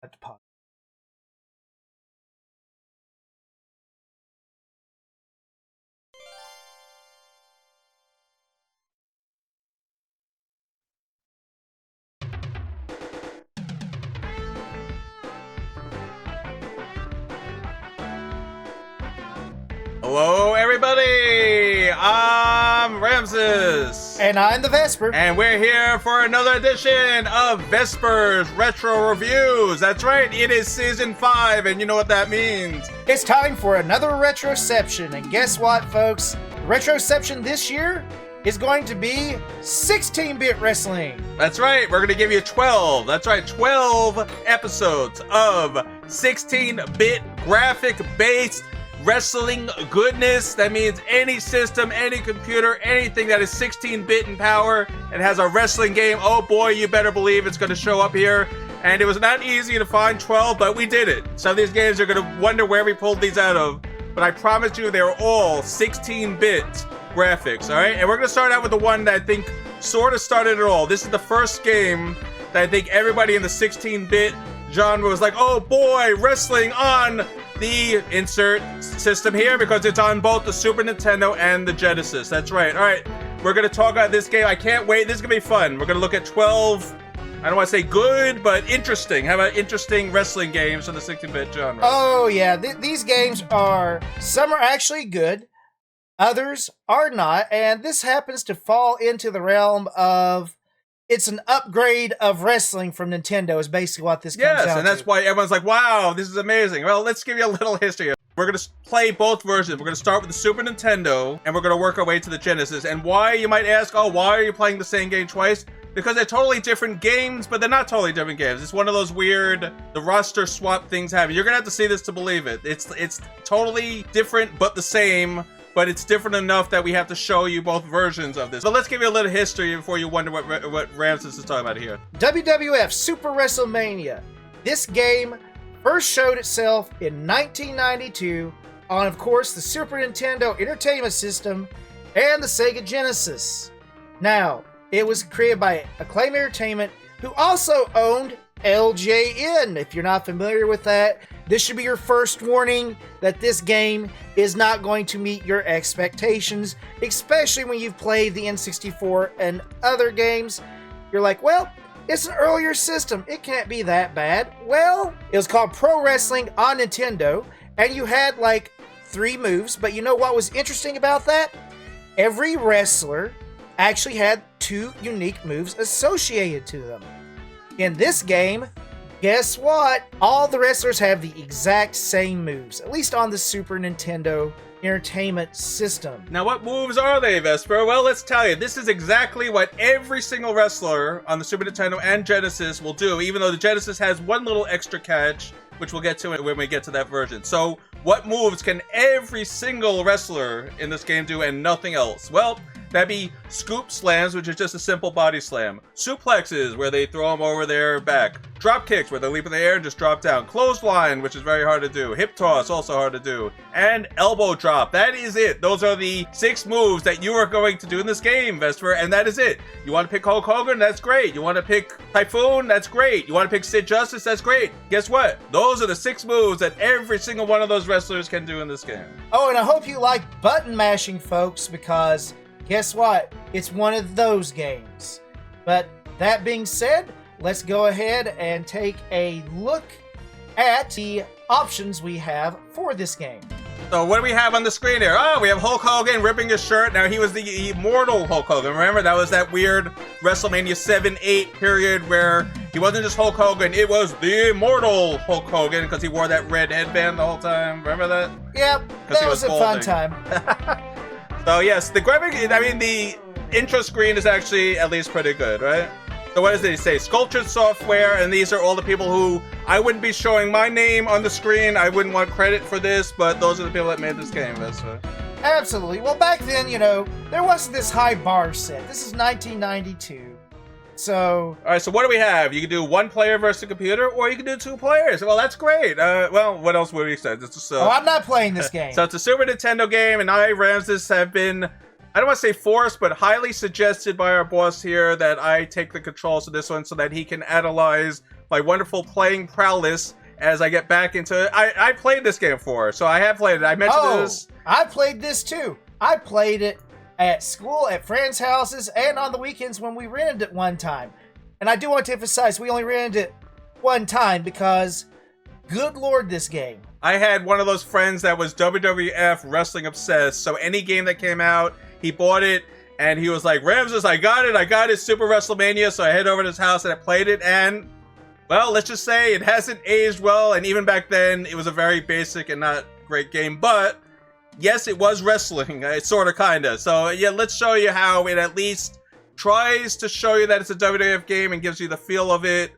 At the pod. Hello, everybody! I'm Ramsis. And I'm TheVespor. And we're here for another edition of Vesper's Retro Reviews. That's right, it is Season 5, and you know what that means. It's time for another retroception. And guess what, folks? The retroception this year is going to be 16-bit wrestling. That's right, we're going to give you 12. That's right, 12 episodes of 16-bit graphic-based wrestling goodness. That means any system, any computer, anything that is 16-bit in power and has a wrestling game. Oh boy, you better believe it's going to show up here. And it was not easy to find 12, but we did it. Some of these games are going to wonder where we pulled these out of, but I promise you they're all 16-bit graphics, all right? And we're going to start out with the one that I think sort of started it all. This is the first game that I think everybody in the 16-bit genre was like, oh boy, wrestling on the insert system here, because it's on both the Super Nintendo and the Genesis. That's right. All right, we're going to talk about this game. I can't wait. This is going to be fun. We're going to look at 12, I don't want to say good, but interesting. How about interesting wrestling games from the 16-bit genre? Oh, yeah. These games some are actually good, others are not, and this happens to fall into the realm of it's an upgrade of wrestling from Nintendo is basically what this comes down to. Yes, and that's why everyone's like, wow, this is amazing. Well, let's give you a little history. We're going to play both versions. We're going to start with the Super Nintendo, and we're going to work our way to the Genesis. And why, you might ask, oh, why are you playing the same game twice? Because they're totally different games, but they're not totally different games. It's one of those weird, the roster swap things happen. You're going to have to see this to believe it. It's totally different, but the same. But it's different enough that we have to show you both versions of this. But let's give you a little history before you wonder what Ramsis is talking about here. WWF Super Wrestlemania. This game first showed itself in 1992 on, of course, the Super Nintendo Entertainment System and the Sega Genesis. Now, it was created by Acclaim Entertainment, who also owned LJN. If you're not familiar with that, this should be your first warning that this game is not going to meet your expectations, especially when you've played the N64 and other games. You're like, well, it's an earlier system. It can't be that bad. Well, it was called Pro Wrestling on Nintendo, and you had like 3 moves, but you know what was interesting about that? Every wrestler actually had 2 unique moves associated to them. In this game, guess what? All the wrestlers have the exact same moves, at least on the Super Nintendo Entertainment System. Now, what moves are they, Vesper? Well, let's tell you. This is exactly what every single wrestler on the Super Nintendo and Genesis will do, even though the Genesis has one little extra catch, which we'll get to when we get to that version. So, what moves can every single wrestler in this game do and nothing else? Well, that'd be scoop slams, which is just a simple body slam. Suplexes, where they throw them over their back. Drop kicks, where they leap in the air and just drop down. Clothesline, which is very hard to do. Hip toss, also hard to do. And elbow drop. That is it. Those are the 6 moves that you are going to do in this game, Vesper, and that is it. You want to pick Hulk Hogan? That's great. You want to pick Typhoon? That's great. You want to pick Sid Justice? That's great. Guess what? Those are the 6 moves that every single one of those wrestlers can do in this game. Oh, and I hope you like button mashing, folks, because guess what? It's one of those games. But that being said, let's go ahead and take a look at the options we have for this game. So what do we have on the screen here? Oh, we have Hulk Hogan ripping his shirt. Now, he was the immortal Hulk Hogan. Remember, that was that weird WrestleMania 7-8 period where he wasn't just Hulk Hogan. It was the immortal Hulk Hogan because he wore that red headband the whole time. Remember that? Yep, that was a fun time. So yes, the graphic, I mean, the intro screen is actually at least pretty good, right? So what does it say? Sculptured software, and these are all the people who, I wouldn't be showing my name on the screen. I wouldn't want credit for this, but those are the people that made this game. That's right. Absolutely. Well, back then, you know, there wasn't this high bar set. This is 1992. So... Alright, so what do we have? You can do 1 player versus a computer, or you can do 2 players. Well, that's great. Well, what else would we say? I'm not playing this game. So it's a Super Nintendo game, and I, Ramsis, have been... I don't want to say forced, but highly suggested by our boss here that I take the controls of this one so that he can analyze my wonderful playing prowess as I get back into it. I played this game before, so I have played it. I mentioned this. I played this too. I played it at school, at friends' houses, and on the weekends when we rented it one time. And I do want to emphasize, we only rented it one time because, good lord, this game. I had one of those friends that was WWF wrestling obsessed, so any game that came out, he bought it, and he was like, Ramsis, I got it, Super Wrestlemania, so I head over to his house and I played it, and, well, let's just say it hasn't aged well, and even back then, it was a very basic and not great game, but, yes, it was wrestling, sorta, kinda, so, yeah, let's show you how it at least tries to show you that it's a WWF game and gives you the feel of it.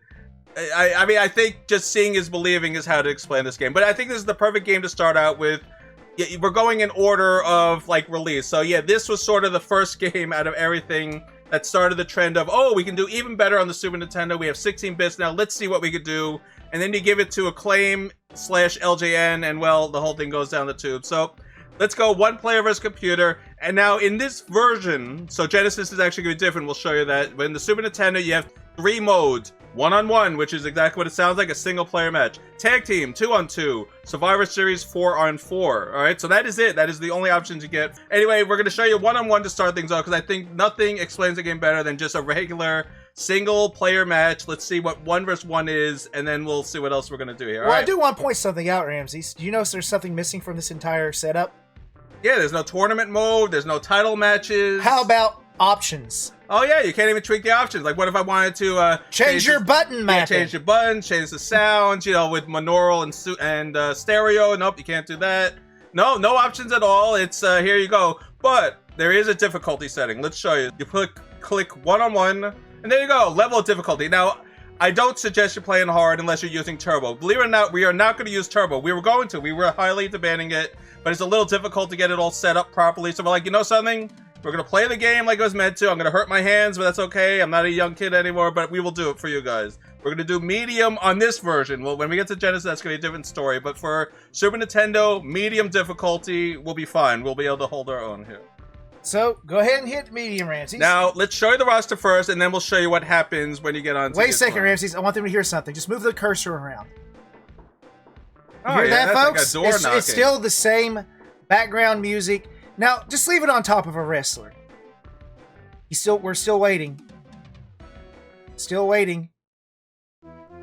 I mean, I think just seeing is believing is how to explain this game. But I think this is the perfect game to start out with. We're going in order of, like, release. So, yeah, this was sort of the first game out of everything that started the trend of, oh, we can do even better on the Super Nintendo. We have 16 bits now. Let's see what we could do. And then you give it to Acclaim / LJN, and, well, the whole thing goes down the tube. So, let's go one player versus computer. And now, in this version, so Genesis is actually going to be different. We'll show you that. But in the Super Nintendo, you have 3 modes. 1-on-1, which is exactly what it sounds like, a single-player match. Tag team, 2-on-2. Survivor Series, 4-on-4. Alright, so that is it. That is the only options you get. Anyway, we're going to show you 1-on-1 to start things off, because I think nothing explains the game better than just a regular single-player match. Let's see what 1 versus 1 is, and then we'll see what else we're going to do here. Well, I do want to point something out, Ramses. Do you notice there's something missing from this entire setup? Yeah, there's no tournament mode. There's no title matches. How about options? Oh yeah, you can't even tweak the options. Like, what if I wanted to change your button mapping? Change your buttons, change the sounds, you know, with monaural and stereo. Nope, you can't do that. No options at all. It's here you go. But there is a difficulty setting. Let's show you. You click 1-on-1, and there you go. Level of difficulty. Now, I don't suggest you're playing hard unless you're using turbo. Believe it or not, we are not going to use turbo. We were highly debating it, but it's a little difficult to get it all set up properly. So we're like, you know something? We're going to play the game like it was meant to. I'm going to hurt my hands, but that's okay. I'm not a young kid anymore, but we will do it for you guys. We're going to do medium on this version. Well, when we get to Genesis, that's going to be a different story. But for Super Nintendo, medium difficulty will be fine. We'll be able to hold our own here. So, go ahead and hit medium, Ramses. Now, let's show you the roster first, and then we'll show you what happens when you get on. Wait a second, Ramses. I want them to hear something. Just move the cursor around. Oh, you hear yeah, that, folks? Like it's still the same background music. Now, just leave it on top of a wrestler. We're still waiting. Still waiting.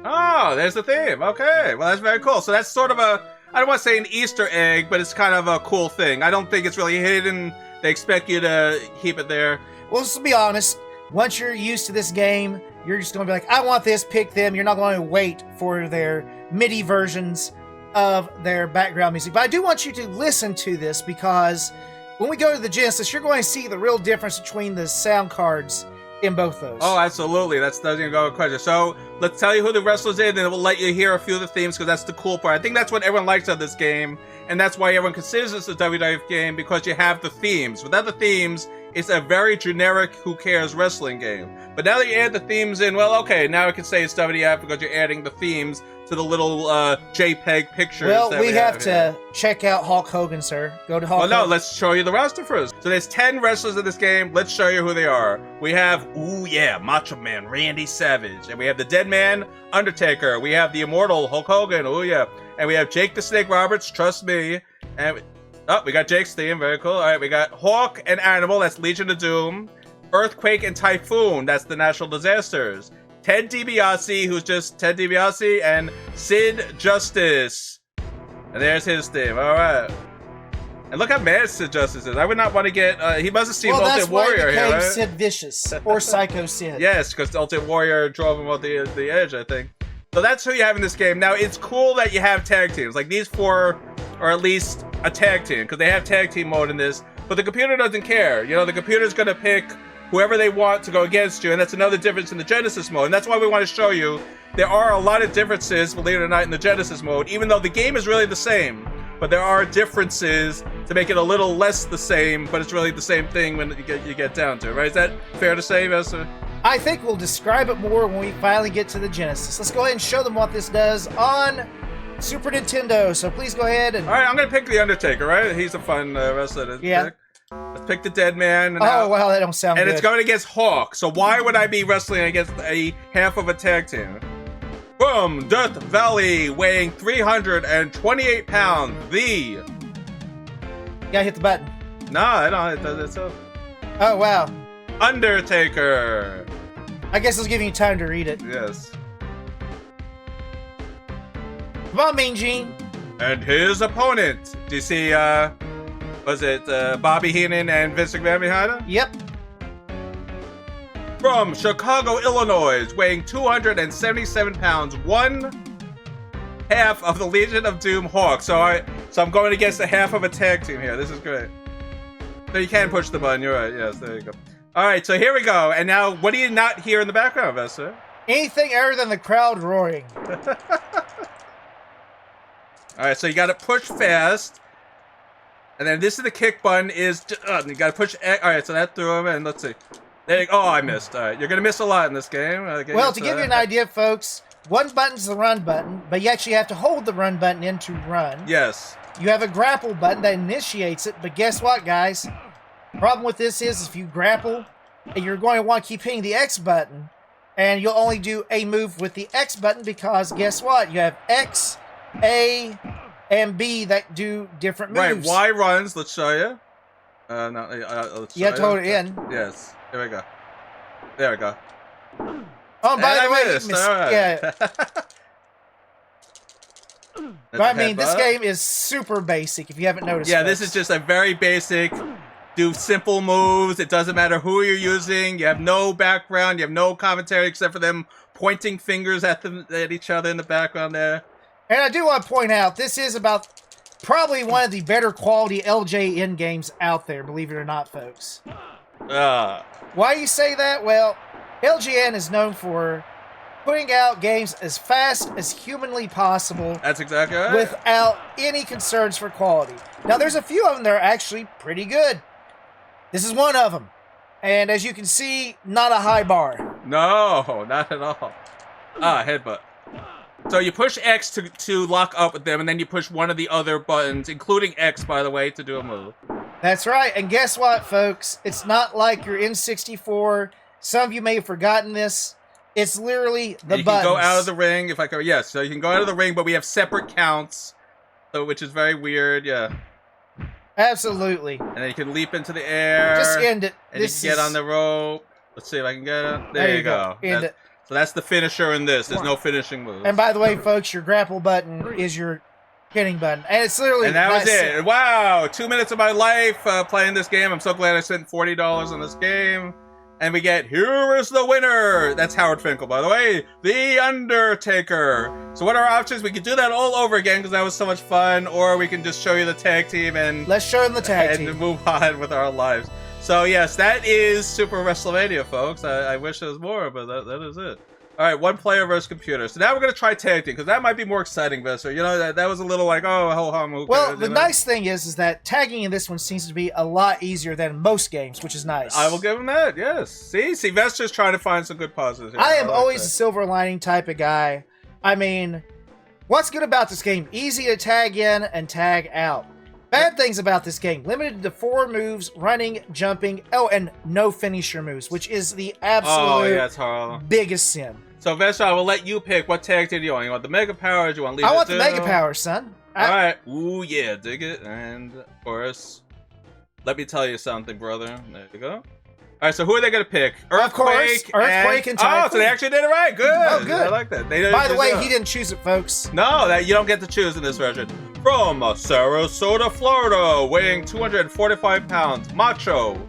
Oh, there's the theme. Okay, well, that's very cool. So that's sort of I don't want to say an Easter egg, but it's kind of a cool thing. I don't think it's really hidden. They expect you to keep it there. Well, let's be honest. Once you're used to this game, you're just going to be like, I want this, pick them. You're not going to wait for their MIDI versions of their background music. But I do want you to listen to this because when we go to the Genesis, you're going to see the real difference between the sound cards in both those. Oh, absolutely. That doesn't even go with question. So let's tell you who the wrestlers is, and then we'll let you hear a few of the themes because that's the cool part. I think that's what everyone likes of this game, and that's why everyone considers this a WWF game, because you have the themes. Without the themes, it's a very generic who cares wrestling game. But now that you add the themes in, well, okay, now I can say it's WWF because you're adding the themes to the little JPEG pictures. Well, that we have to here. Check out Hulk Hogan, sir. Go to Hulk Hogan. No, let's show you the roster first. So there's 10 wrestlers in this game. Let's show you who they are. We have, ooh yeah, Macho Man Randy Savage. And we have the Dead Man Undertaker. We have the Immortal Hulk Hogan. Ooh yeah. And we have Jake the Snake Roberts, trust me. And we got Jake's theme, very cool. All right, we got Hawk and Animal, that's Legion of Doom. Earthquake and Typhoon, that's the Natural Disasters. Ted DiBiase, who's just Ted DiBiase, and Sid Justice. And there's his theme, alright. And look how mad Sid Justice is. I would not want to get, he must have seen Ultimate Warrior here, right? Sid Vicious, or Psycho Sid. Yes, because Ultimate Warrior drove him off the edge, I think. So that's who you have in this game. Now, it's cool that you have tag teams. Like, these 4 are at least a tag team, because they have tag team mode in this. But the computer doesn't care. You know, the computer's going to pick whoever they want to go against you, and that's another difference in the Genesis mode. And that's why we want to show you there are a lot of differences, believe it or not, in the Genesis mode, even though the game is really the same. But there are differences to make it a little less the same, but it's really the same thing when you get down to it, right? Is that fair to say, Vesta? I think we'll describe it more when we finally get to the Genesis. Let's go ahead and show them what this does on Super Nintendo. So please go ahead and... All right, I'm going to pick the Undertaker, right? He's a fun wrestler to pick. Let's pick the Dead Man. Oh, wow, that don't sound good. And it's going against Hawk. So why would I be wrestling against a half of a tag team? From Death Valley, weighing 328 pounds, the... You gotta hit the button. No, I don't. It does itself. Oh, wow. Undertaker. I guess I was giving you time to read it. Yes. Come on, Mean Gene. And his opponent. Do you see, was it Bobby Heenan and Vince McMahon behind him? Yep. From Chicago, Illinois, weighing 277 pounds, one half of the Legion of Doom Hawk. So I'm going against a half of a tag team here. This is great. So you can push the button. You're right. Yes, there you go. All right, so here we go. And now, what do you not hear in the background, Vesta? Anything other than the crowd roaring. All right, so you got to push fast. And then this is the kick button is, you got to push, all right, so that threw him, and let's see. There you go. Oh, I missed. All right, you're going to miss a lot in this game. Well, to give you an idea, folks, one button's the run button, but you actually have to hold the run button in to run. Yes. You have a grapple button that initiates it, but guess what, guys? Problem with this is if you grapple, you're going to want to keep hitting the X button, and you'll only do a move with the X button because guess what? You have X, A, and B that do different moves. Right, Y runs. Let's show you. No, let's show you have to hold it in. Yes. There we go. There we go. Oh, by the way, missed. All right. Yeah. But I mean, this game is super basic if you haven't noticed. Yeah, folks. this is just a very basic, do simple moves. It doesn't matter who you're using. You have no background. You have no commentary except for them pointing fingers at each other in the background there. And I do want to point out, this is about probably one of the better quality LJN games out there, believe it or not, folks. Why do you say that? Well, LJN is known for putting out games as fast as humanly possible. That's exactly right. Without any concerns for quality. Now, there's a few of them that are actually pretty good. This is one of them. And as you can see, not a high bar. No, not at all. Headbutt. So you push X to lock up with them, and then you push one of the other buttons, including X, by the way, to do a move. That's right. And guess what, folks? It's not like you're in 64. Some of you may have forgotten this. It's literally the buttons. You can go out of the ring if I go. Yes, so you can go out of the ring, but we have separate counts, so which is very weird. Yeah. Absolutely. And then you can leap into the air. Just end it. And you can get on the rope. Let's see if I can get it. There you go. End it. So that's the finisher in this. There's no finishing moves. And by the way, folks, your grapple button is your hitting button. And it's literally... And that was it. Wow. 2 minutes of my life playing this game. I'm so glad I spent $40 on this game. And we get, here is the winner. That's Howard Finkel, by the way. The Undertaker. So what are our options? We could do that all over again because that was so much fun. Or we can just show you the tag team and... Let's show them the tag team. And move on with our lives. So yes, that is Super Wrestlemania, folks. I wish there was more, but that is it. All right, one player versus computer. So now we're going to try tag team because that might be more exciting, Visser. You know, that was a little like, oh, ho-hum. Well, the nice thing is that tagging in this one seems to be a lot easier than most games, which is nice. I will give him that, yes. See, Vesser's trying to find some good positives here. I am always a silver lining type of guy. I mean, what's good about this game? Easy to tag in and tag out. Bad things about this game, limited to 4 moves, running, jumping, and no finisher moves, which is the absolute biggest sin. So, Vesser, I will let you pick what tag team you want. You want the Mega Powers? You want Legion? I want the Mega Powers, son. Alright. Ooh, yeah, dig it. And, of course, let me tell you something, brother. There you go. Alright, so who are they going to pick? Earthquake and Typhoon. Oh, so they actually did it right. Good. Oh, good. I like that. By the way, he didn't choose it, folks. No, you don't get to choose in this version. From Sarasota, Florida, weighing 245 pounds, Macho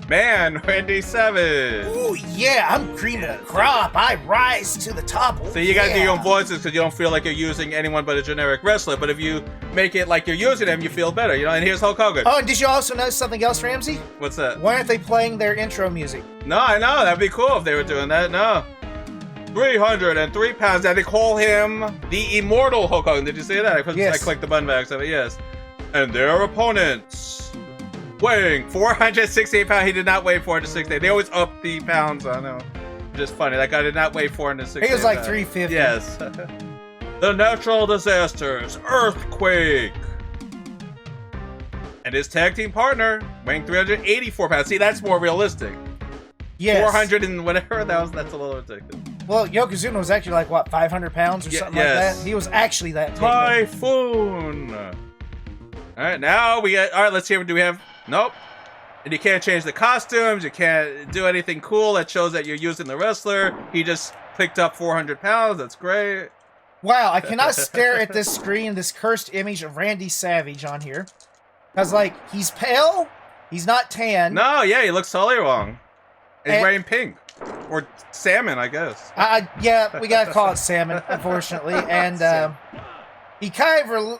Man Randy Savage. Ooh, yeah, I'm cream of the crop. I rise to the top. So you gotta do your own voices because you don't feel like you're using anyone but a generic wrestler. But if you make it like you're using them, you feel better, you know? And here's Hulk Hogan. Oh, and did you also notice something else, Ramsey? What's that? Why aren't they playing their intro music? No, I know. That'd be cool if they were doing that. No. 303 pounds. And they call him the Immortal Hulk Hogan. Did you see that? I clicked the button back. So yes. And their opponents, weighing 468 pounds. He did not weigh 468. They always up the pounds. I know. Just funny. That guy did not weigh 468. He was like 350. Yes. The Natural Disasters, Earthquake. And his tag team partner, weighing 384 pounds. See, that's more realistic. Yes. 400 and whatever. That's a little ridiculous. Well, Yokozuna was actually like, what, 500 pounds or something like that? He was actually that big. Typhoon! Alright, now we got... Alright, let's see. Do we have... Nope. And you can't change the costumes. You can't do anything cool that shows that you're using the wrestler. He just picked up 400 pounds. That's great. Wow, I cannot stare at this screen, this cursed image of Randy Savage on here. Because, like, he's pale. He's not tan. No, yeah, he looks totally wrong. He's wearing pink. Or salmon, I guess. Yeah, we gotta call it salmon, unfortunately. And he kind of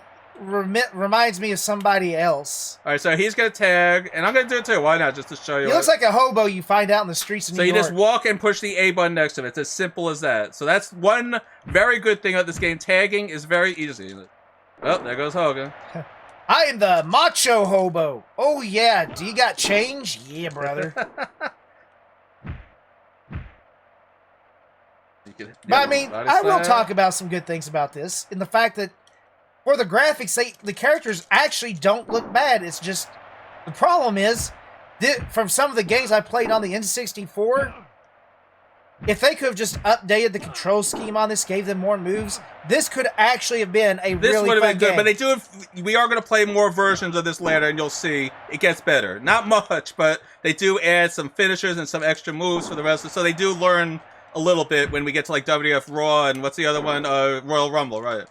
reminds me of somebody else. All right, so he's gonna tag, and I'm gonna do it too. Why not? Just to show you. He looks like a hobo you find out in the streets of New York. So you just walk and push the A button next to it. It's as simple as that. So that's one very good thing about this game. Tagging is very easy. Oh, there goes Hogan. I am the macho hobo. Oh yeah, do you got change? Yeah, brother. But I mean, I will talk about some good things about this, in the fact that for the graphics, the characters actually don't look bad. It's just, the problem is, from some of the games I played on the N64, if they could have just updated the control scheme on this, gave them more moves, this could actually have been a really fun game. But they do. We are going to play more versions of this later, and you'll see it gets better. Not much, but they do add some finishers and some extra moves for the wrestlers, so they do learn a little bit when we get to like WWF Raw and what's the other one? Royal Rumble, right?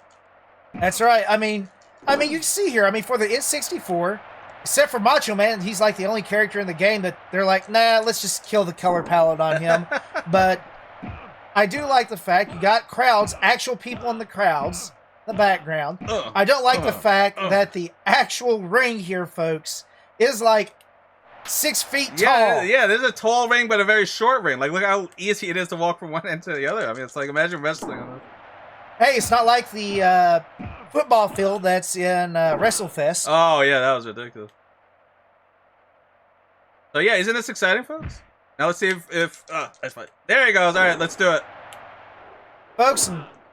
That's right. I mean, you can see here. I mean, for the N64, except for Macho Man, he's like the only character in the game that they're like, nah, let's just kill the color palette on him. But I do like the fact you got crowds, actual people in the crowds, the background. I don't like the fact that the actual ring here, folks, is like 6 feet tall. Yeah, there's a tall ring, but a very short ring. Like, look how easy it is to walk from one end to the other. I mean, it's like, imagine wrestling on this. Hey, it's not like the football field that's in WrestleFest. Oh, yeah, that was ridiculous. So, yeah, isn't this exciting, folks? Now let's see if that's fine. There he goes. All right, let's do it. Folks,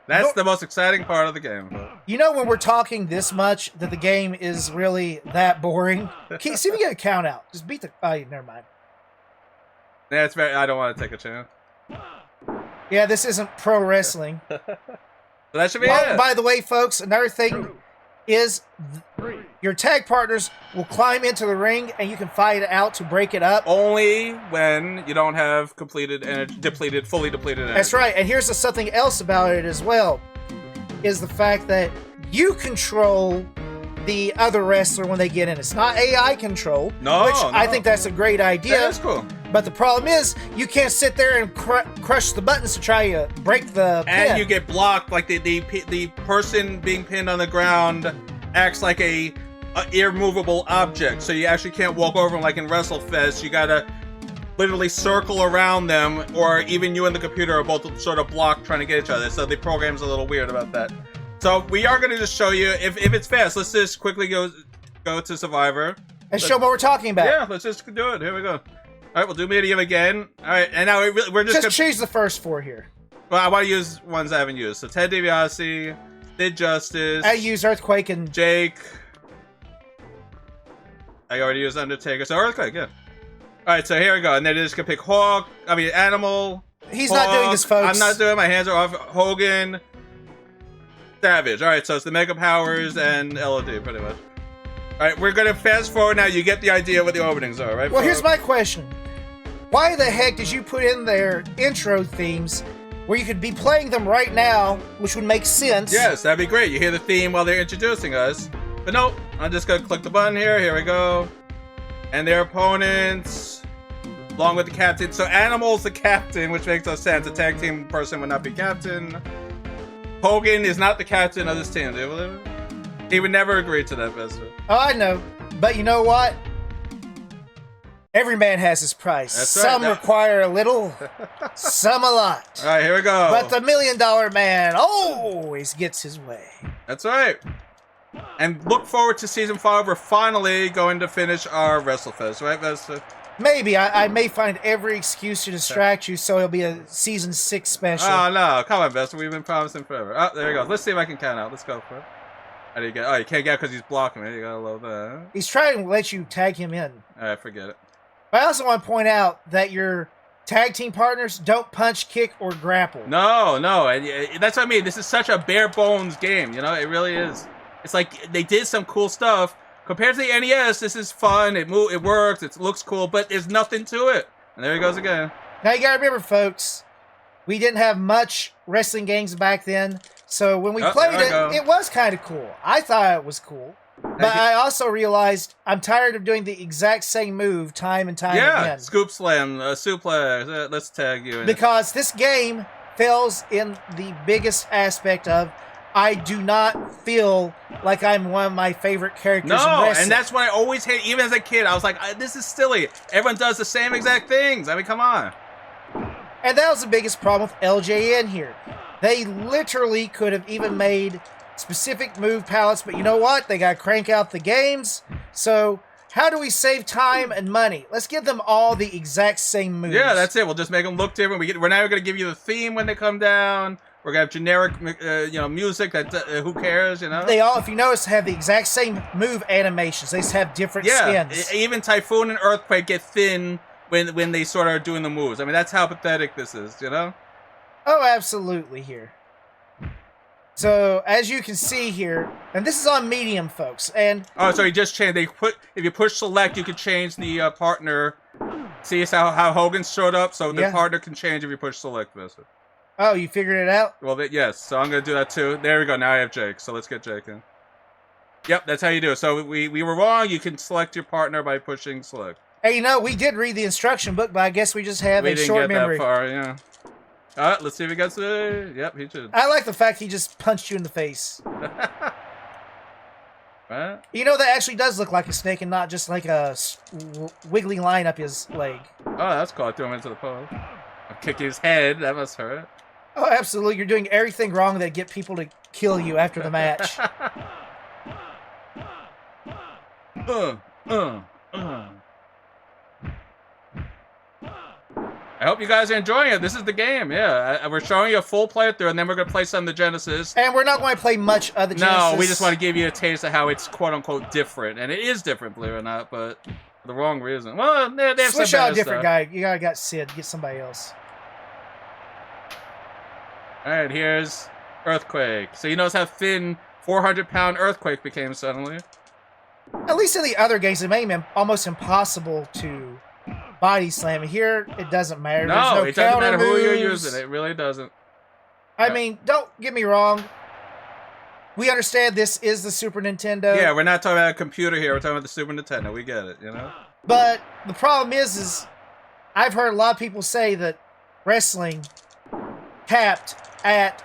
that's the most exciting part of the game. You know when we're talking this much that the game is really that boring? See if you get a count out. Just beat the... Oh, never mind. Yeah, it's very... I don't want to take a chance. Yeah, this isn't pro wrestling. So that should be it. By the way, folks, another thing is your tag partners will climb into the ring and you can fight it out to break it up. Only when you don't have completed energy, fully depleted energy. That's right. And here's something else about it as well, is the fact that you control the other wrestler when they get in. It's not AI control, I think that's a great idea. That's cool. But the problem is, you can't sit there and crush the buttons to try to break the pin. And you get blocked, like the person being pinned on the ground acts like a immovable object, so you actually can't walk over them like in WrestleFest. You gotta literally circle around them, or even you and the computer are both sort of blocked trying to get each other, so the program's a little weird about that. So we are gonna just show you, if it's fast, let's just quickly go to Survivor. And show what we're talking about. Yeah, let's just do it. Here we go. Alright, we'll do medium again. Alright, and now we're just gonna choose the first 4 here. Well, I want to use ones I haven't used. So Ted DiBiase, Sid Justice. I use Earthquake and Jake. I already used Undertaker, so Earthquake, yeah. Alright, so here we go. And then they're just gonna pick Animal. He's not doing this, folks. I'm not doing it. My hands are off. Hogan. Savage. Alright, so it's the Mega Powers and LOD, pretty much. Alright, we're gonna fast forward now. You get the idea what the openings are, right? Well, here's my question. Why the heck did you put in their intro themes where you could be playing them right now, which would make sense? Yes, that'd be great. You hear the theme while they're introducing us. But nope, I'm just gonna click the button here. Here we go. And their opponents, along with the captain. So Animal's the captain, which makes no sense. A tag team person would not be captain. Hogan is not the captain of this team. Do you believe it? He would never agree to that, Vesta. Oh, I know. But you know what? Every man has his price. That's some right. require a little, some a lot. All right, here we go. But the $1 Million Man always gets his way. That's right. And look forward to season 5. We're finally going to finish our WrestleFest, right, Vesta? Maybe. I may find every excuse to distract you, so it'll be a season 6 special. Oh, no. Come on, Vesta. We've been promising forever. Oh, there you go. Let's see if I can count out. Let's go for it. How do you get? Oh, you can't get because he's blocking me. You gotta load that. He's trying to let you tag him in. All right, forget it. But I also want to point out that your Tag team partners don't punch, kick, or grapple. No, and that's what I mean. This is such a bare bones game, you know. It really is. It's like they did some cool stuff compared to the NES. This is fun. It works. It looks cool, but there's nothing to it. And there he goes again. Now you gotta remember, folks, we didn't have much wrestling games back then, so when we played it, it was kind of cool. I thought it was cool. But I also realized I'm tired of doing the exact same move time and time again. Yeah, scoop slam, suplex, let's tag you in. Because this game fails in the biggest aspect of I do not feel like I'm one of my favorite characters in wrestling. And that's what I always hate. Even as a kid, I was like, this is silly. Everyone does the same exact things. I mean, come on. And that was the biggest problem with LJN here. They literally could have even made specific move palettes, but you know what? They got to crank out the games. So how do we save time and money? Let's give them all the exact same moves. Yeah, that's it. We'll just make them look different. We're now going to give you the theme when they come down. We're going to have generic, music that who cares, you know? They all, if you notice, have the exact same move animations. They just have different skins. Even Typhoon and Earthquake get thin when they sort of are doing the moves. I mean, that's how pathetic this is, you know? Oh, absolutely here. So, as you can see here, and this is on medium, folks, and... Oh, so you just changed, if you push select, you can change the partner. See how Hogan showed up? So the partner can change if you push select, basically. Oh, you figured it out? Well, yes, so I'm going to do that too. There we go, now I have Jake, so let's get Jake in. Yep, that's how you do it. So we were wrong, you can select your partner by pushing select. Hey, we did read the instruction book, but I guess we just have a short memory. We didn't get that far, yeah. Alright, let's see if he gets it. Yep, he should. I like the fact he just punched you in the face. What? That actually does look like a snake and not just like a wiggling line up his leg. Oh, that's cool. I threw him into the pole. I'll kick his head. That must hurt. Oh, absolutely. You're doing everything wrong that get people to kill you after the match. I hope you guys are enjoying it. This is the game, yeah. We're showing you a full playthrough, and then we're going to play some of the Genesis. And we're not going to play much of the Genesis. No, we just want to give you a taste of how it's quote-unquote different. And it is different, believe it or not, but for the wrong reason. Well, they have Switch some out a different guy. You gotta got Sid. Get somebody else. All right, here's Earthquake. So you notice how thin 400-pound Earthquake became suddenly? At least in the other games, it made him almost impossible to body slam. Here, it doesn't matter. No, it doesn't matter who you're using. It really doesn't. I mean, don't get me wrong. We understand this is the Super Nintendo. Yeah, we're not talking about a computer here. We're talking about the Super Nintendo. We get it, you know? But the problem is I've heard a lot of people say that wrestling capped at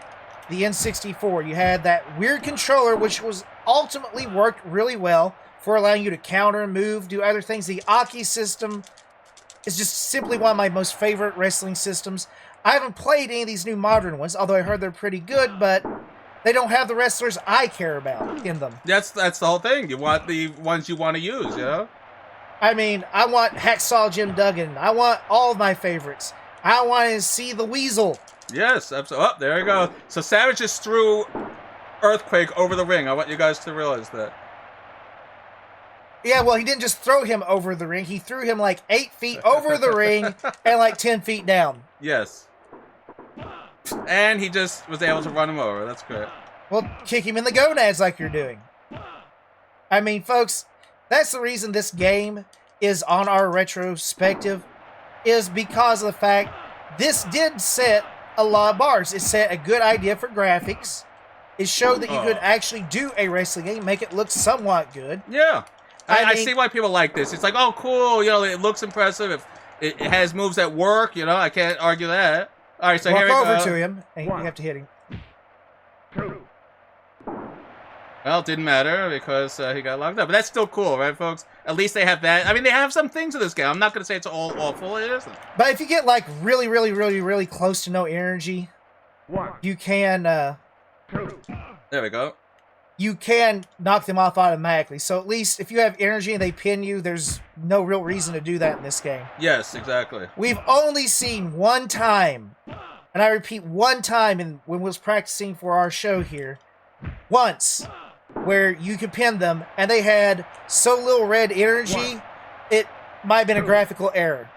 the N64. You had that weird controller, which was ultimately worked really well for allowing you to counter, move, do other things. The Aki system is just simply one of my most favorite wrestling systems. I haven't played any of these new modern ones, although I heard they're pretty good, but they don't have the wrestlers I care about in them. That's the whole thing. You want the ones you want to use, you know? I mean, I want Hacksaw Jim Duggan. I want all of my favorites. I want to see the Weasel. Yes, absolutely. Oh, there you go. So Savage just threw Earthquake over the ring. I want you guys to realize that. Yeah, well, he didn't just throw him over the ring. He threw him like 8 feet over the ring and like 10 feet down. Yes. And he just was able to run him over. That's great. Well, kick him in the gonads like you're doing. I mean, folks, that's the reason this game is on our retrospective, is because of the fact this did set a lot of bars. It set a good idea for graphics. It showed that you could actually do a wrestling game, make it look somewhat good. Yeah. I mean, see why people like this. It's like, oh, cool, you know, it looks impressive. If it has moves that work, you know, I can't argue that. All right, so here we go. Walk over to him, and you have to hit him. Well, it didn't matter because he got locked up. But that's still cool, right, folks? At least they have that. I mean, they have some things in this game. I'm not going to say it's all awful. It isn't. But if you get, like, really, really, really, really close to no energy, you can... there we go. You can knock them off automatically. So at least if you have energy and they pin you, there's no real reason to do that in this game. Yes, exactly. We've only seen one time, and I repeat, one time when we was practicing for our show here, once, where you could pin them, and they had so little red energy, it might have been a graphical error.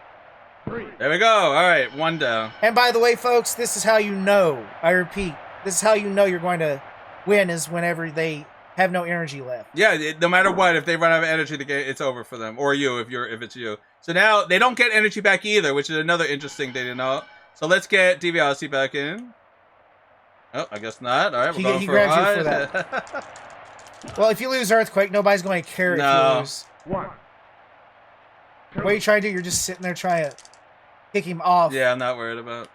There we go. All right, one down. And by the way, folks, this is how you know, I repeat, this is how you know you're going to win, is whenever they have no energy left. Yeah, no matter what, if they run out of energy, the game, it's over for them. Or you, if it's you. So now they don't get energy back either, which is another interesting thing to know. So let's get DiBiase back in. Oh, I guess not. All right, we're going He for grabs you eyes. for that. Well, if you lose Earthquake, nobody's going to care if you lose. What are you trying to do? You're just sitting there trying to kick him off. Yeah, I'm not worried about.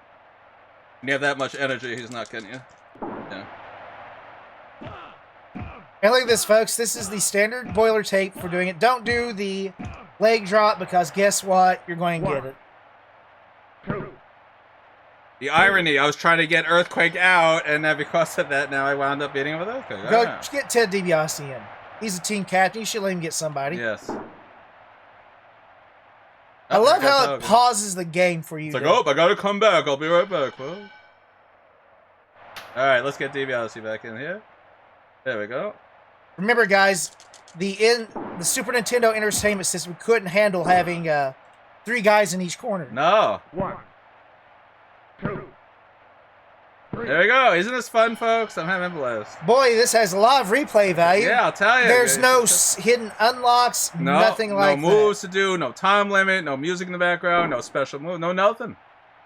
When you have that much energy, he's not getting you. Yeah. And look at this, folks. This is the standard boiler tape for doing it. Don't do the leg drop, because guess what? You're going to get it. The irony, I was trying to get Earthquake out, and because of that, now I wound up beating him with Earthquake. Go get Ted DiBiase in. He's a team captain. You should let him get somebody. Yes. I love how it pauses the game for you. It's like, oh, I gotta come back. I'll be right back, folks. Alright, let's get DiBiase back in here. There we go. Remember, guys, the Super Nintendo Entertainment System couldn't handle having 3 guys in each corner. No. 1, 2, 3. There we go. Isn't this fun, folks? I'm having a blast. Boy, this has a lot of replay value. Yeah, I'll tell you. There's no hidden unlocks, nothing like that. No moves to do, no time limit, no music in the background, no special move, no nothing.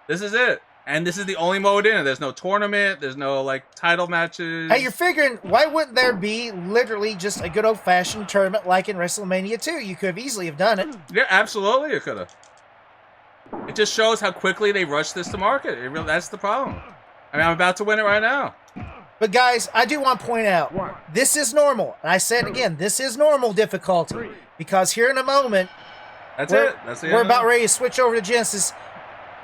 This is it. And this is the only mode in it. There's no tournament. There's no, like, title matches. Hey, you're figuring, why wouldn't there be literally just a good old-fashioned tournament like in WrestleMania 2? You could have easily have done it. Yeah, absolutely you could have. It just shows how quickly they rushed this to market. That's the problem. I mean, I'm about to win it right now. But guys, I do want to point out, this is normal. And I said again, this is normal difficulty. Because here in a moment, we're about ready to switch over to Genesis.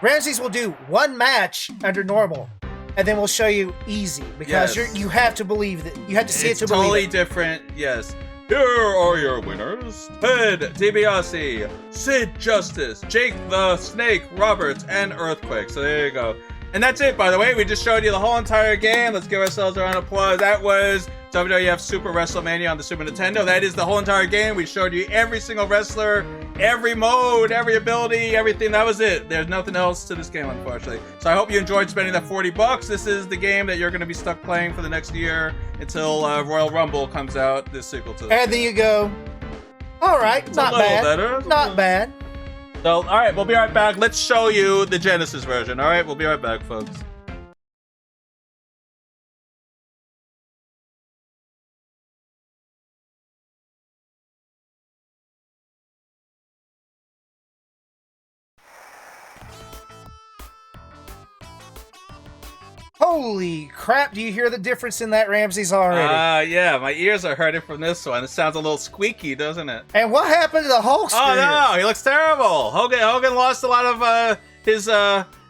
Ramses will do 1 match under normal, and then we'll show you easy, because you have to believe that you have to see it to believe it. It's totally different. Yes. Here are your winners: Ted DiBiase, Sid Justice, Jake the Snake Roberts, and Earthquake. So there you go. And that's it, by the way. We just showed you the whole entire game. Let's give ourselves a round of applause. That was WWF Super Wrestlemania on the Super Nintendo. That is the whole entire game. We showed you every single wrestler, every mode, every ability, everything. That was it. There's nothing else to this game, unfortunately. So I hope you enjoyed spending that $40. This is the game that you're going to be stuck playing for the next year until Royal Rumble comes out, this sequel to this. And there you go. All right, not bad. Better. Not bad. So, all right, we'll be right back. Let's show you the Genesis version. All right, we'll be right back, folks. Holy crap, do you hear the difference in that, Ramses, already? Yeah, my ears are hurting from this one. It sounds a little squeaky, doesn't it? And what happened to the Hulkster? Oh, no, he looks terrible. Hogan lost a lot of his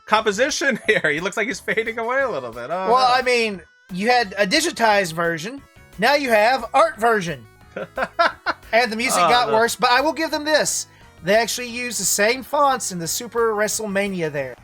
composition here. He looks like he's fading away a little bit. Oh, well, no. I mean, you had a digitized version. Now you have art version. And the music got worse, but I will give them this. They actually use the same fonts in the Super WrestleMania there.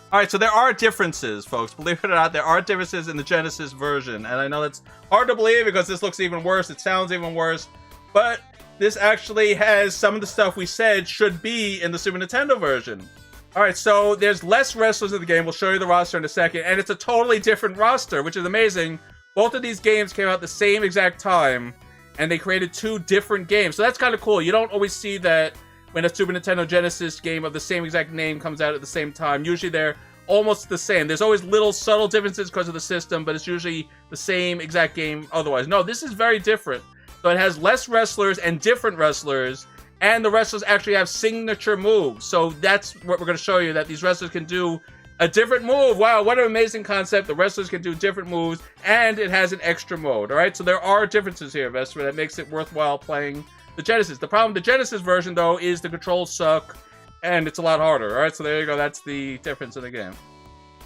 All right, so there are differences, folks. Believe it or not, there are differences in the Genesis version. And I know that's hard to believe because this looks even worse. It sounds even worse. But this actually has some of the stuff we said should be in the Super Nintendo version. All right, so there's less wrestlers in the game. We'll show you the roster in a second. And it's a totally different roster, which is amazing. Both of these games came out at the same exact time. And they created 2 different games. So that's kind of cool. You don't always see that when a Super Nintendo Genesis game of the same exact name comes out at the same time. Usually they're almost the same. There's always little subtle differences because of the system, but it's usually the same exact game otherwise. No, this is very different. So it has less wrestlers and different wrestlers, and the wrestlers actually have signature moves. So that's what we're going to show you, that these wrestlers can do a different move. Wow, what an amazing concept. The wrestlers can do different moves, and it has an extra mode. All right, so there are differences here, Vesper, that makes it worthwhile playing the Genesis. The problem with the Genesis version, though, is the controls suck, and it's a lot harder. All right, so there you go. That's the difference in the game.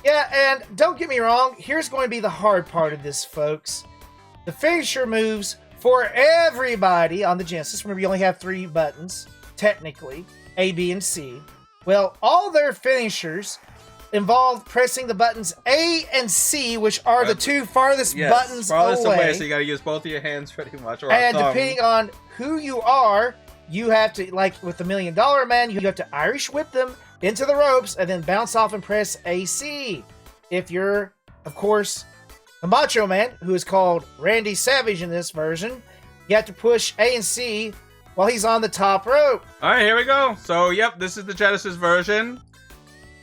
Yeah, and don't get me wrong, here's going to be the hard part of this, folks. The finisher moves for everybody on the Genesis. Remember, you only have 3 buttons, technically, A, B, and C. Well, all their finishers involve pressing the buttons A and C, which are the 2 farthest buttons away. So you got to use both of your hands pretty much. Or and depending on who you are, you have to, like with the $1 Million Man, you have to Irish whip them, into the ropes and then bounce off and press AC. If you're, of course, the Macho Man, who is called Randy Savage in this version, you have to push A and C while he's on the top rope. All right, here we go. So, yep, this is the Genesis version.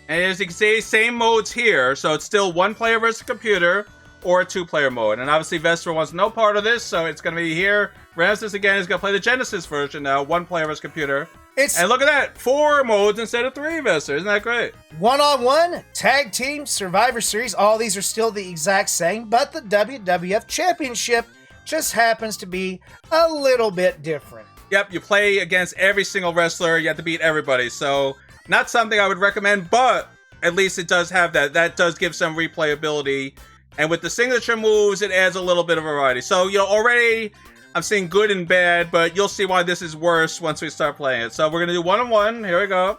And as you can see, same modes here. So it's still one player versus computer or a two-player mode. And obviously, Vesper wants no part of this, so it's going to be here. Ramsis, again, is going to play the Genesis version now, one player versus computer. And look at that, 4 modes instead of 3, Vesper. Isn't that great? One-on-one, tag team, Survivor Series, all these are still the exact same, but the WWF Championship just happens to be a little bit different. Yep, you play against every single wrestler. You have to beat everybody. So, not something I would recommend, but at least it does have that. That does give some replayability. And with the signature moves, it adds a little bit of variety. So, already I'm seeing good and bad, but you'll see why this is worse once we start playing it. So, we're going to do one-on-one. Here we go.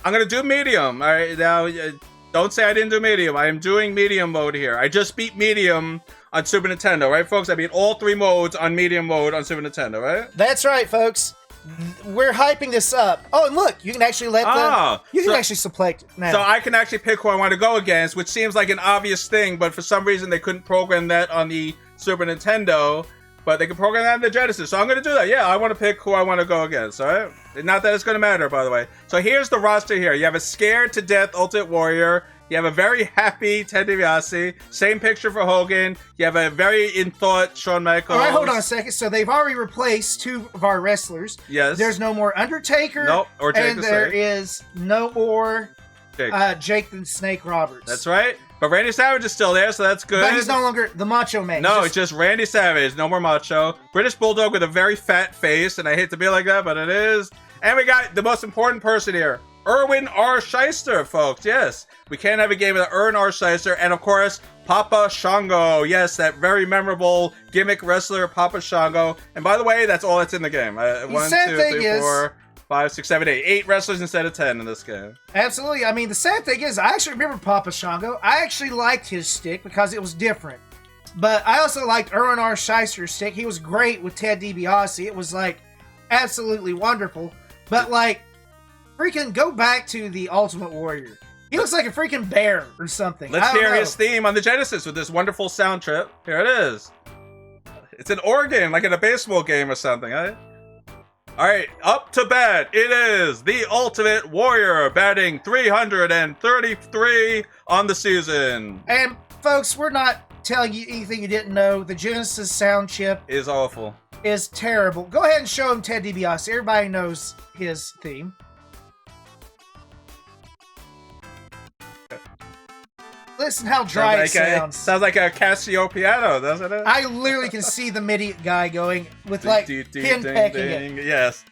I'm going to do medium. All right, now, don't say I didn't do medium. I am doing medium mode here. I just beat medium on Super Nintendo, right, folks? I beat all 3 modes on medium mode on Super Nintendo, right? That's right, folks. We're hyping this up. Oh, and look, you can actually actually select now. So I can actually pick who I want to go against, which seems like an obvious thing, but for some reason they couldn't program that on the Super Nintendo, but they can program that on the Genesis. So I'm going to do that. Yeah, I want to pick who I want to go against, all right? Not that it's going to matter, by the way. So here's the roster here. You have a scared to death Ultimate Warrior. You have a very happy Ted DiBiase. Same picture for Hogan. You have a very in-thought Shawn Michaels. All right, hold on a second. So they've already replaced 2 of our wrestlers. Yes. There's no more Undertaker. Nope, or Jake and there is no more Jake the Snake Roberts. That's right. But Randy Savage is still there, so that's good. But he's no longer the Macho Man. No, it's just Randy Savage. No more Macho. British Bulldog with a very fat face, and I hate to be like that, but it is. And we got the most important person here. Erwin R. Shyster, folks. Yes, we can't have a game without Erwin R. Shyster, and of course, Papa Shango. Yes, that very memorable gimmick wrestler, Papa Shango. And by the way, that's all that's in the game. 1, 2, 3, 4, 5, 6, 7, 8. 8 wrestlers instead of 10 in this game. Absolutely. I mean, the sad thing is, I actually remember Papa Shango. I actually liked his stick because it was different. But I also liked Erwin R. Shyster's stick. He was great with Ted DiBiase. It was like absolutely wonderful. But like, freaking go back to the Ultimate Warrior. He looks like a freaking bear or something. Let's hear his theme on the Genesis with this wonderful sound trip. Here it is. It's an organ, like in a baseball game or something, eh? Alright, up to bat. It is the Ultimate Warrior, batting 333 on the season. And folks, we're not telling you anything you didn't know. The Genesis sound chip is awful. Is terrible. Go ahead and show him Ted DiBiase. Everybody knows his theme. Listen how dry it sounds. Sounds like a Casio piano, doesn't it? I literally can see the MIDI guy going with like pin pecking it. Yes.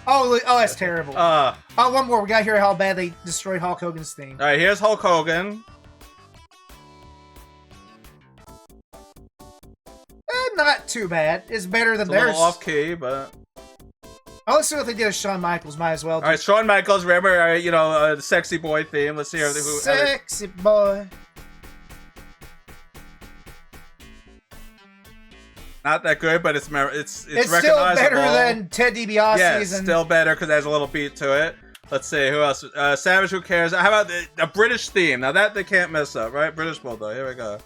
Oh, that's terrible. One more. We got to hear how bad they destroyed Hulk Hogan's theme. All right, here's Hulk Hogan. Not too bad. It's better than theirs. A little off key, but. Oh, let's see what they did with Shawn Michaels. Might as well. All right, Shawn Michaels. Remember, the sexy boy theme. Let's see who. Sexy boy. Not that good, but it's recognizable. Still better than Ted DiBiase's. Yeah, still better because it has a little beat to it. Let's see who else. Savage. Who cares? How about a British theme? Now that they can't mess up, right? British Bulldog. Here we go.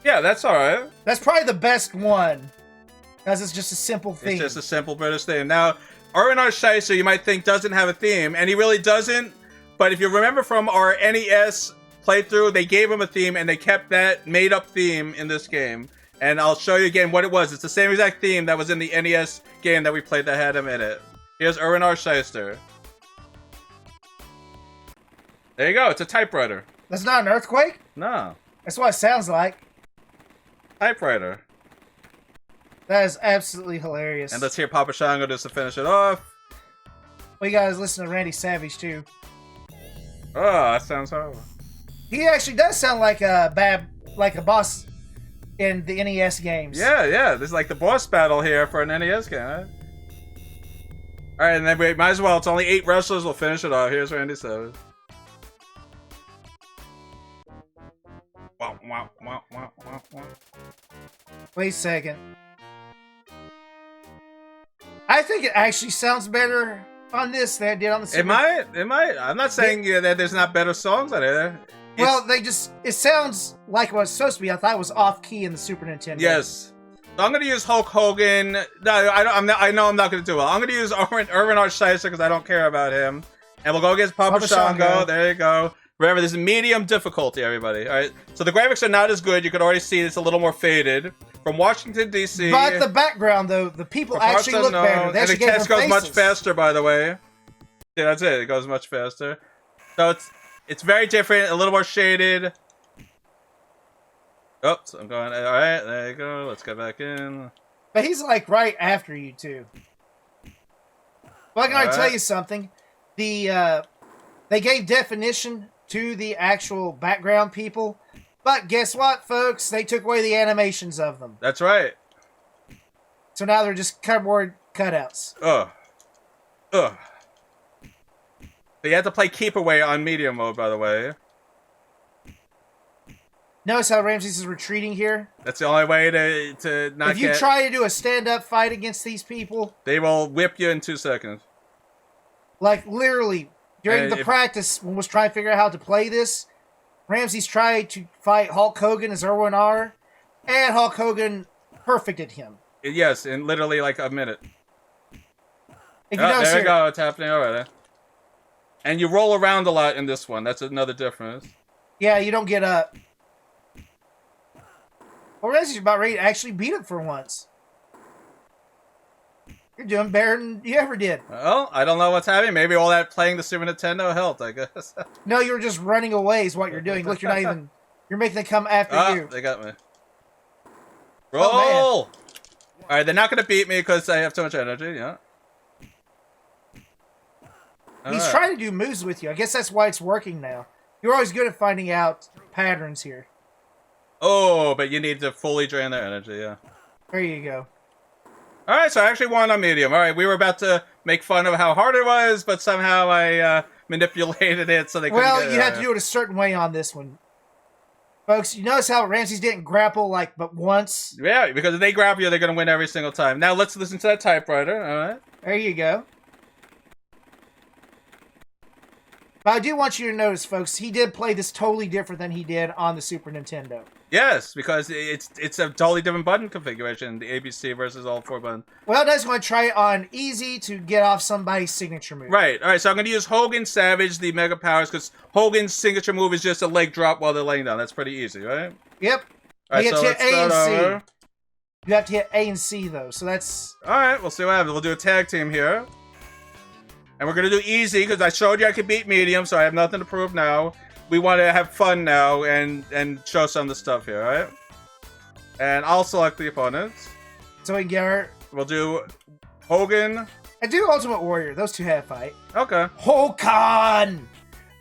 Yeah, that's all right. That's probably the best one. Because it's just a simple theme. It's just a simple British theme. Now, Erwin R. Shyster, you might think, doesn't have a theme, and he really doesn't. But if you remember from our NES playthrough, they gave him a theme, and they kept that made-up theme in this game. And I'll show you again what it was. It's the same exact theme that was in the NES game that we played that had him in it. Here's Erwin R. Shyster. There you go. It's a typewriter. That's not an earthquake? No. That's what it sounds like. Typewriter. That is absolutely hilarious. And let's hear Papa Shango just to finish it off. Well, you guys listen to Randy Savage, too. Oh, that sounds horrible. He actually does sound like a boss in the NES games. Yeah. This is like the boss battle here for an NES game, right? Alright, and then we might as well. It's only 8 wrestlers. We'll finish it off. Here's Randy Savage. Wow. Wait a second. I think it actually sounds better on this than it did on the Super. It might. I'm not saying that there's not better songs on there. Well, it sounds like what it's supposed to be. I thought it was off key in the Super Nintendo. Yes. So I'm gonna use Hulk Hogan. No, I know I'm not gonna do well. I'm gonna use Irwin Arsheiser because I don't care about him. And we'll go against Papa Shango. There you go. Remember, this is medium difficulty, everybody. All right. So the graphics are not as good. You can already see it's a little more faded. From Washington, D.C. But the background, though, the people actually look better. They and the text goes much faster, by the way. Yeah, that's it. It goes much faster. So it's very different, a little more shaded. Oops, I'm going. All right, there you go. Let's get back in. But he's like right after you too. Well, I can already tell you something. They gave definition to the actual background people, but guess what, folks? They took away the animations of them. That's right. So now they're just cardboard cutouts. Ugh. So you have to play Keep Away on medium mode, by the way. Notice how Ramses is retreating here? That's the only way to not If you try to do a stand-up fight against these people... They will whip you in 2 seconds. Like, literally, during the practice, when I was trying to figure out how to play this, Ramses tried to fight Hulk Hogan as Irwin R, and Hulk Hogan perfected him. Yes, in literally like a minute. If you notice there you go, it's happening already. And you roll around a lot in this one. That's another difference. Yeah, you don't get up. Well, Ramses is about ready to actually beat him for once. You're doing better than you ever did. Well, I don't know what's happening. Maybe all that playing the Super Nintendo helped, I guess. No, you were just running away is what you're doing. Look, you're not even... You're making them come after you. They got me. Roll! Oh, alright, they're not going to beat me because I have too much energy, yeah. He's trying to do moves with you. I guess that's why it's working now. You're always good at finding out patterns here. Oh, but you need to fully drain their energy, yeah. There you go. Alright, so I actually won on medium. Alright, we were about to make fun of how hard it was, but somehow I manipulated it so they couldn't Well, you have to do it a certain way on this one. Folks, you notice how Ramses didn't grapple, like, but once? Yeah, because if they grab you, they're going to win every single time. Now let's listen to that typewriter, alright? There you go. But I do want you to notice, folks, he did play this totally different than he did on the Super Nintendo. Yes, because it's a totally different button configuration, the ABC versus all 4 buttons. Well, I just want to try it on easy to get off somebody's signature move. Right, alright, so I'm going to use Hogan Savage, the Mega Powers, because Hogan's signature move is just a leg drop while they're laying down. That's pretty easy, right? Yep. Alright, you have so to hit A and C. over. You have to hit A and C, though, so that's... Alright, we'll see what happens. We'll do a tag team here. And we're going to do easy, because I showed you I could beat medium, so I have nothing to prove now. We want to have fun now and show some of the stuff here, alright? And I'll select the opponents. So we can get our... We'll do Hogan. I do Ultimate Warrior. Those two have fight. Okay. Hokan!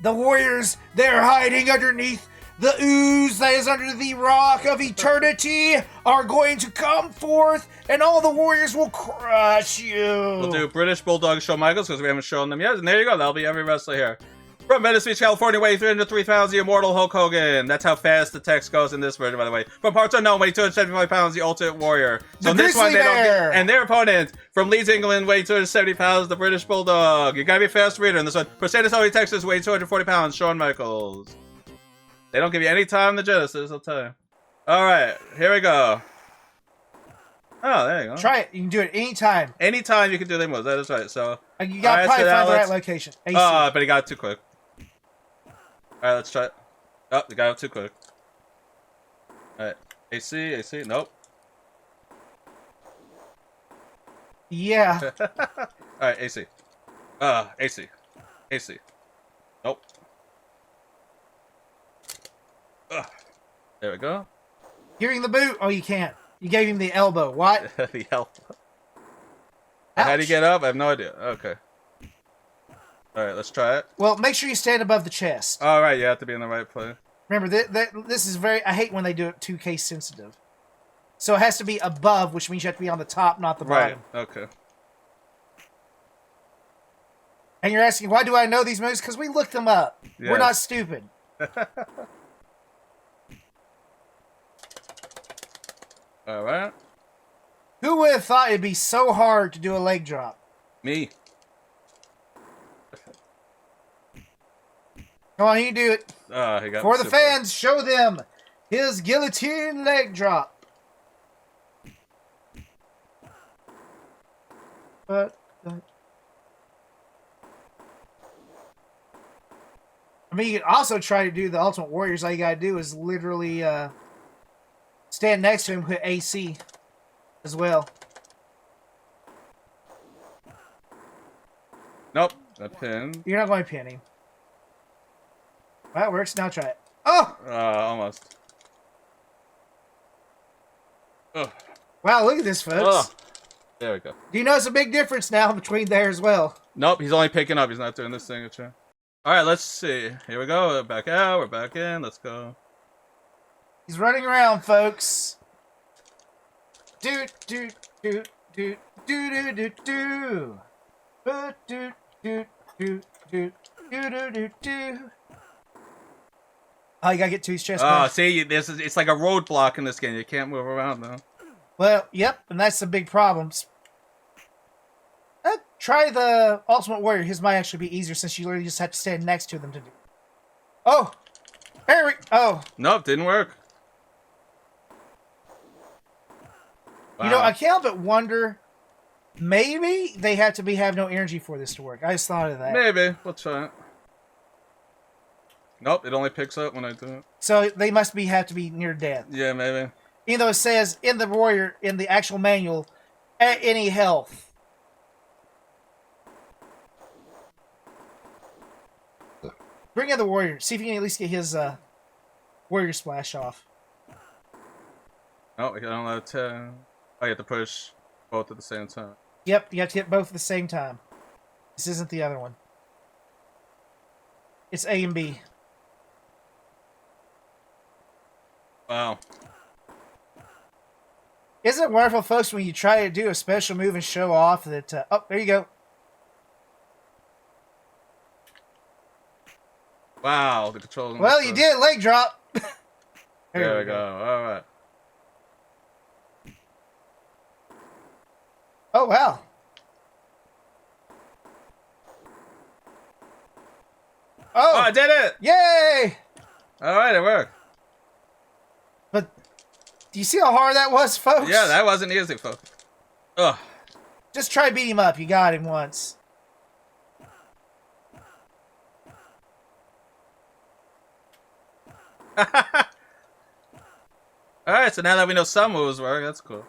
The warriors, they're hiding underneath the ooze that is under the rock of eternity are going to come forth, and all the warriors will crush you. We'll do British Bulldog Shawn Michaels, because we haven't shown them yet. And there you go. That'll be every wrestler here. From Venice Beach, California, weighing 303 pounds, the immortal Hulk Hogan. That's how fast the text goes in this version, by the way. From parts unknown, weighing 275 pounds, the Ultimate Warrior. So in this one, they don't get... And their opponent, from Leeds, England, weighing 270 pounds, the British Bulldog. You gotta be a fast reader in this one. From San Antonio, Texas, weighing 240 pounds, Shawn Michaels. They don't give you any time in the Genesis, I'll tell you. Alright, here we go. Oh, there you go. Try it. You can do it anytime. Anytime you can do the moves, that is right. So You gotta probably find the right location. Oh, but he got it too quick. Alright, let's try it. Oh, the guy got too quick. Alright. AC, nope. Yeah. Alright, AC. AC. Nope. There we go. Hearing the boot? Oh, you can't. You gave him the elbow. What? The elbow. How do you get up? I have no idea. Okay. Alright, let's try it. Well, make sure you stand above the chest. Alright, you have to be in the right place. Remember, this is very... I hate when they do it 2K sensitive. So it has to be above, which means you have to be on the top, not the bottom. Right, okay. And you're asking, why do I know these moves? Because we looked them up. Yes. We're not stupid. Alright. Who would have thought it'd be so hard to do a leg drop? Me. Come on, you do it. He got For the super. fans, show them his guillotine leg drop. But I mean, you can also try to do the Ultimate Warriors. All you gotta do is literally stand next to him with AC as well. Nope, a pin. You're not going to pin him. That works. Now try it. Oh! Almost. Ugh. Wow, look at this, folks. Ugh. There we go. Do you notice a big difference now between there as well? Nope, he's only picking up. He's not doing this signature. Alright, let's see. Here we go. We're back out. We're back in. Let's go. He's running around, folks. Do do do do do do do do. Do do do do do do do do. Oh, you gotta get to his chest. Oh, see, it's like a roadblock in this game. You can't move around now. Well, yep, and that's the big problem. Try the Ultimate Warrior. His might actually be easier since you literally just have to stand next to them to do. Oh, there we. Oh, nope, didn't work. Wow. You know, I can't help but wonder. Maybe they have to have no energy for this to work. I just thought of that. Maybe. We'll try it. Nope, it only picks up when I do it. So they must have to be near death. Yeah, maybe. Even though it says in the warrior, in the actual manual, at any health. Bring in the warrior. See if you can at least get his warrior splash off. Oh, I don't know. I have to push both at the same time. Yep, you have to hit both at the same time. This isn't the other one. It's A and B. Wow. Isn't it wonderful, folks, when you try to do a special move and show off that... oh, there you go. Wow, the controls. Well, you did leg drop. There we go. All right. Oh, wow. Oh, I did it! Yay! All right, it worked. But do you see how hard that was, folks? Yeah, that wasn't easy, folks. Ugh. Just try beat him up. You got him once. Alright, so now that we know some moves work, that's cool.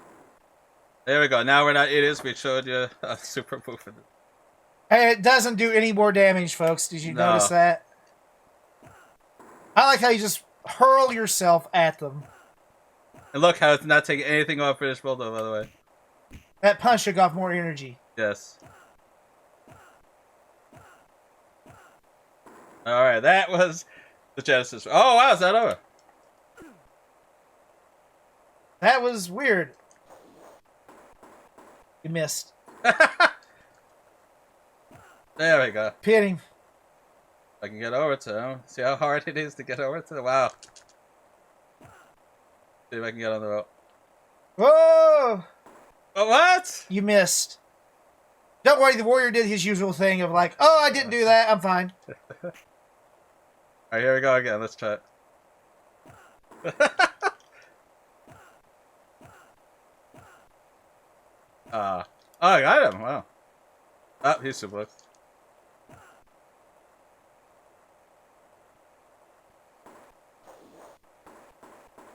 There we go. Now we're not idiots. We showed you a super move. Hey, it doesn't do any more damage, folks. Did you notice that? I like how you just hurl yourself at them. And look how it's not taking anything off British Bulldog, by the way. That punch took off more energy. Yes. Alright, that was the Genesis. Oh, wow, is that over? That was weird. You missed. There we go. Pin him. I can get over to him. See how hard it is to get over to him? Wow. See if I can get on the rope. Whoa! Oh, what? You missed. Don't worry, the warrior did his usual thing of like, oh, I didn't do that. I'm fine. Alright, here we go again. Let's try it. Oh, I got him. Wow. Oh, he's suplex.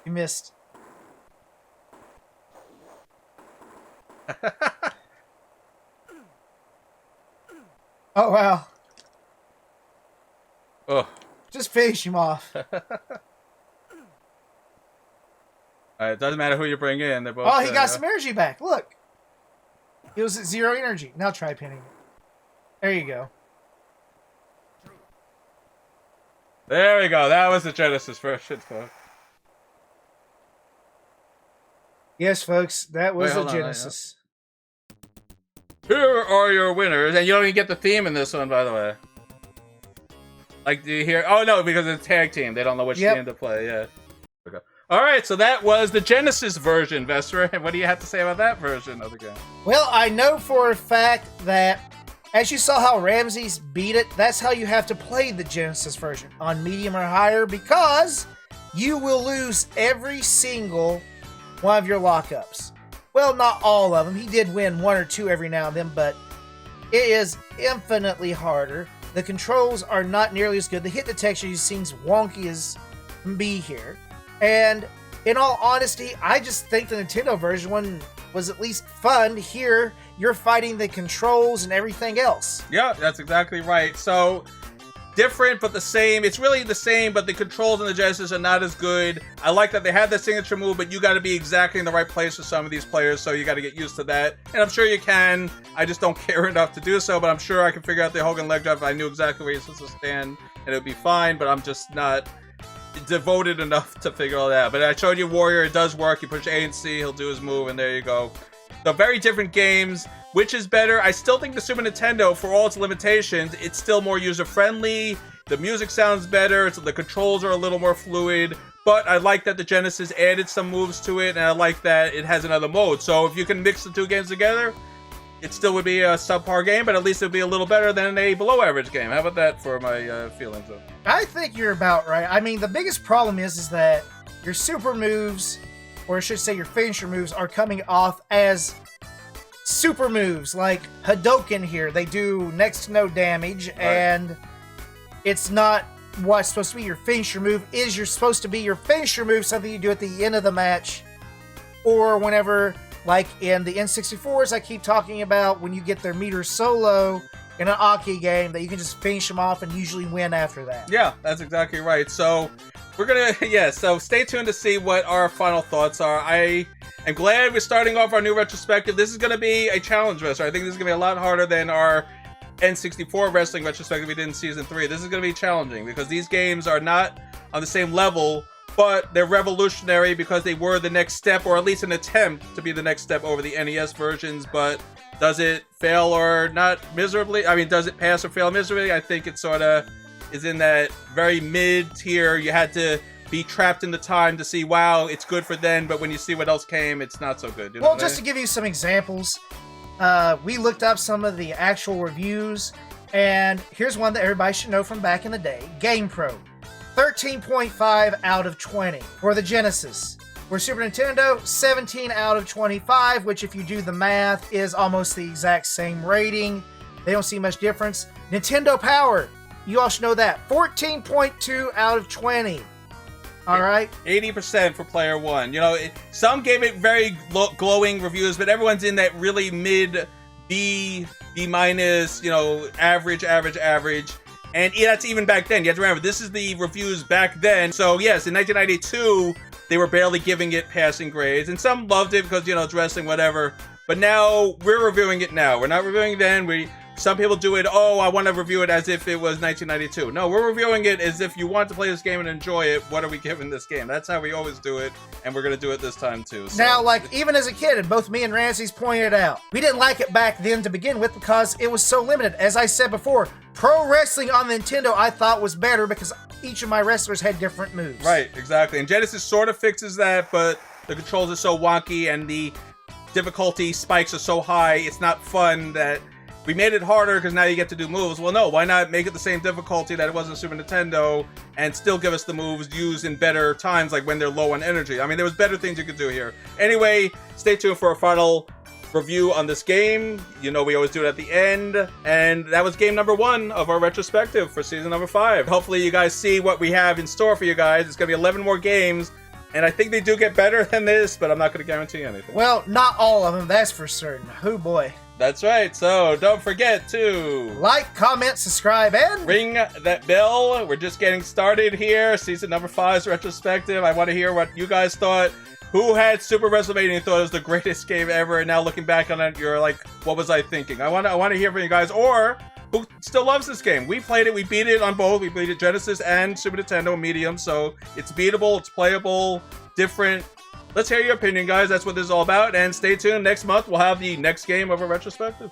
You missed. Oh, wow. Oh. Just finish him off. Alright, doesn't matter who you bring in. They're both. Oh, he got some energy back. Look. He was at 0 energy. Now try pinning him. There you go. There we go. That was the Genesis version, folks. Yes, folks. That was Wait, the Genesis. Here are your winners. And you don't even get the theme in this one, by the way. Like, do you hear? Oh, no, because it's a tag team. They don't know which team to play. Yeah. Okay. Alright, so that was the Genesis version, Vesper. What do you have to say about that version of the game? Well, I know for a fact that As you saw how Ramses beat it, that's how you have to play the Genesis version, on medium or higher, because you will lose every single one of your lockups. Well, not all of them. He did win one or two every now and then, but it is infinitely harder. The controls are not nearly as good. The hit detection seems wonky as can be here. And in all honesty, I just think the Nintendo version one was at least fun. Here, you're fighting the controls and everything else. Yeah, that's exactly right. So, different but the same. It's really the same, but the controls in the Genesis are not as good. I like that they have that signature move, but you got to be exactly in the right place for some of these players, so you got to get used to that. And I'm sure you can. I just don't care enough to do so, but I'm sure I can figure out the Hogan leg drop if I knew exactly where you're supposed to stand, and it would be fine, but I'm just not devoted enough to figure all that. But I showed you Warrior. It does work. You push A and C, he'll do his move, and there you go. So very different games. Which is better? I still think the Super Nintendo, for all its limitations, it's still more user-friendly. The music sounds better. The controls are a little more fluid. But I like that the Genesis added some moves to it, and I like that it has another mode. So if you can mix the two games together, it still would be a subpar game, but at least it would be a little better than a below-average game. How about that for my feelings? I think you're about right. I mean, the biggest problem is that your super moves, or I should say your finisher moves, are coming off as super moves, like Hadouken here. They do next to no damage, right. And it's not what's supposed to be your finisher move. You're supposed to be your finisher move, something you do at the end of the match, or whenever, like in the N64s I keep talking about, when you get their meter solo in an Aki game, that you can just finish them off and usually win after that. Yeah, that's exactly right. So we're gonna, so stay tuned to see what our final thoughts are. I'm glad we're starting off our new retrospective. This is going to be a challenge wrestler. I think this is going to be a lot harder than our N64 wrestling retrospective we did in Season 3. This is going to be challenging because these games are not on the same level, but they're revolutionary because they were the next step, or at least an attempt to be the next step over the NES versions. But does it fail or not miserably? I mean, does it pass or fail miserably? I think it sort of is in that very mid-tier. You had to be trapped in the time to see, wow, it's good for then, but when you see what else came, it's not so good. You know, well, just to give you some examples, we looked up some of the actual reviews, and here's one that everybody should know from back in the day. GamePro, 13.5 out of 20 for the Genesis. For Super Nintendo, 17 out of 25, which if you do the math is almost the exact same rating. They don't see much difference. Nintendo Power, you all should know that, 14.2 out of 20. All right, 80% for player one. You know, some gave it very glowing reviews, but everyone's in that really mid B minus, you know, average. And yeah, that's even back then. You have to remember, this is the reviews back then. So yes, in 1992, they were barely giving it passing grades, and some loved it because, you know, it's wrestling, whatever. But now we're reviewing it now. We're not reviewing it then. Some people do it, oh, I want to review it as if it was 1992. No, we're reviewing it as if you want to play this game and enjoy it. What are we giving this game? That's how we always do it, and we're going to do it this time, too. So. Now, like, even as a kid, and both me and Ramses pointed out, we didn't like it back then to begin with because it was so limited. As I said before, pro wrestling on the Nintendo I thought was better because each of my wrestlers had different moves. Right, exactly. And Genesis sort of fixes that, but the controls are so wonky, and the difficulty spikes are so high, it's not fun that... We made it harder because now you get to do moves. Well, no, why not make it the same difficulty that it was in Super Nintendo and still give us the moves used in better times, like when they're low on energy? I mean, there was better things you could do here. Anyway, stay tuned for a final review on this game. You know, we always do it at the end. And that was game number 1 of our retrospective for season number 5. Hopefully you guys see what we have in store for you guys. It's going to be 11 more games. And I think they do get better than this, but I'm not going to guarantee anything. Well, not all of them, that's for certain. Oh boy. That's right, so don't forget to like, comment, subscribe, and ring that bell. We're just getting started here. Season number 5's retrospective. I want to hear what you guys thought. Who had Super Wrestlemania and thought it was the greatest game ever, and now looking back on it, you're like, what was I thinking? I want to hear from you guys, or who still loves this game. We played it, we beat it on both. We beat it Genesis and Super Nintendo Medium, so it's beatable, it's playable, different. Let's hear your opinion, guys. That's what this is all about. And stay tuned. Next month, we'll have the next game of a retrospective.